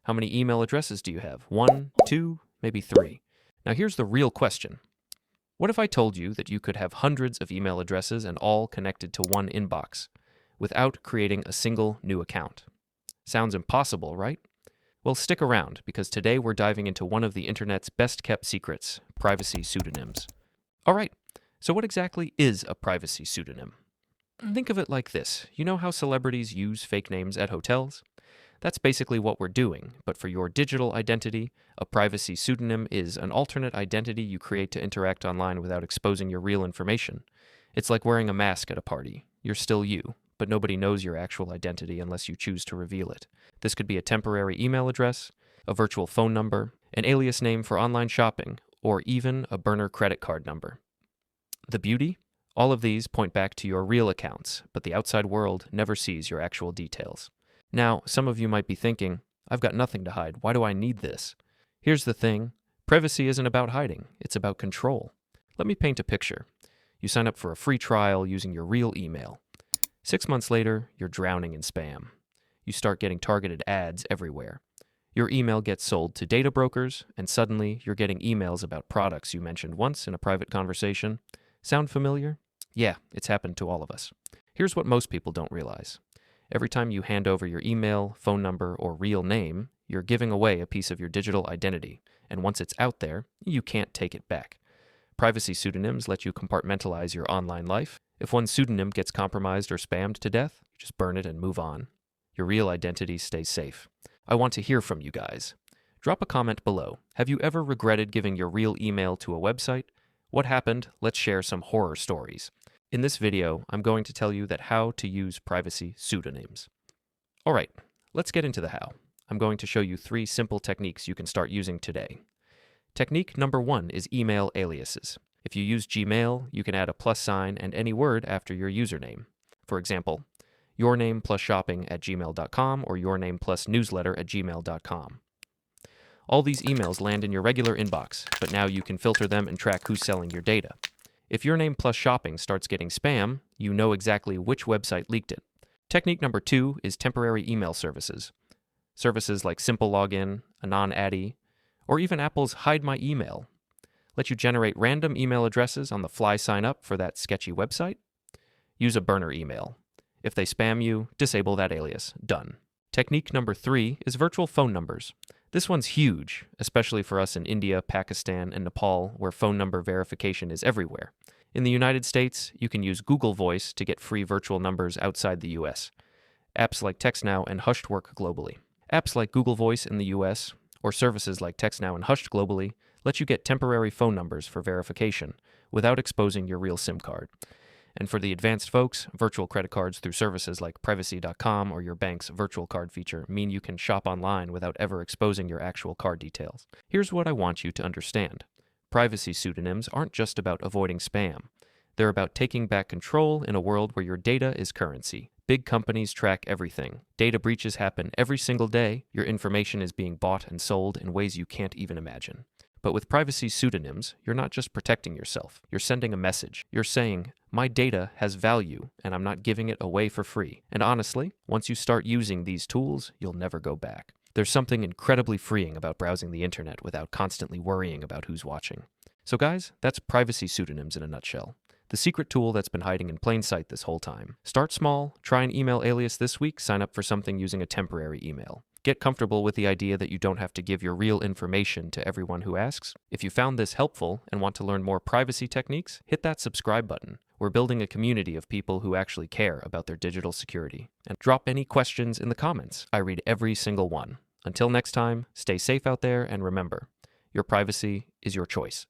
How many email addresses do you have? 1, 2, maybe 3. Now here's the real question. What if I told you that you could have hundreds of email addresses and all connected to one inbox without creating a single new account? Sounds impossible, right? Well, stick around, because today we're diving into one of the internet's best-kept secrets, privacy pseudonyms. All right, so what exactly is a privacy pseudonym? Think of it like this. You know how celebrities use fake names at hotels? That's basically what we're doing, but for your digital identity, a privacy pseudonym is an alternate identity you create to interact online without exposing your real information. It's like wearing a mask at a party. You're still you, but nobody knows your actual identity unless you choose to reveal it. This could be a temporary email address, a virtual phone number, an alias name for online shopping, or even a burner credit card number. The beauty? All of these point back to your real accounts, but the outside world never sees your actual details. Now, some of you might be thinking, I've got nothing to hide. Why do I need this? Here's the thing. Privacy isn't about hiding. It's about control. Let me paint a picture. You sign up for a free trial using your real email. 6 months later, you're drowning in spam. You start getting targeted ads everywhere. Your email gets sold to data brokers, and suddenly you're getting emails about products you mentioned once in a private conversation. Sound familiar? Yeah, it's happened to all of us. Here's what most people don't realize. Every time you hand over your email, phone number, or real name, you're giving away a piece of your digital identity, and once it's out there, you can't take it back. Privacy pseudonyms let you compartmentalize your online life. If one pseudonym gets compromised or spammed to death, you just burn it and move on. Your real identity stays safe. I want to hear from you guys. Drop a comment below. Have you ever regretted giving your real email to a website? What happened? Let's share some horror stories. In this video, I'm going to tell you how to use privacy pseudonyms. All right, let's get into the how. I'm going to show you 3 simple techniques you can start using today. Technique number 1 is email aliases. If you use Gmail, you can add a plus sign and any word after your username. For example, yournameplusshopping@gmail.com or yournameplusnewsletter@gmail.com. All these emails land in your regular inbox, but now you can filter them and track who's selling your data. If your name plus shopping starts getting spam, you know exactly which website leaked it. Technique number 2 is temporary email services. Services like Simple Login, Anon-Addy, or even Apple's Hide My Email let you generate random email addresses on the fly sign up for that sketchy website. Use a burner email. If they spam you, disable that alias. Done. Technique number 3 is virtual phone numbers. This one's huge, especially for us in India, Pakistan, and Nepal, where phone number verification is everywhere. In the United States, you can use Google Voice to get free virtual numbers outside the US. Apps like TextNow and Hushed work globally. Apps like Google Voice in the US, or services like TextNow and Hushed globally, let you get temporary phone numbers for verification without exposing your real SIM card. And for the advanced folks, virtual credit cards through services like privacy.com or your bank's virtual card feature mean you can shop online without ever exposing your actual card details. Here's what I want you to understand. Privacy pseudonyms aren't just about avoiding spam. They're about taking back control in a world where your data is currency. Big companies track everything. Data breaches happen every single day. Your information is being bought and sold in ways you can't even imagine. But with privacy pseudonyms, you're not just protecting yourself. You're sending a message. You're saying, my data has value, and I'm not giving it away for free. And honestly, once you start using these tools, you'll never go back. There's something incredibly freeing about browsing the internet without constantly worrying about who's watching. So guys, that's privacy pseudonyms in a nutshell. The secret tool that's been hiding in plain sight this whole time. Start small, try an email alias this week, sign up for something using a temporary email. Get comfortable with the idea that you don't have to give your real information to everyone who asks. If you found this helpful and want to learn more privacy techniques, hit that subscribe button. We're building a community of people who actually care about their digital security. And drop any questions in the comments. I read every single one. Until next time, stay safe out there and remember, your privacy is your choice.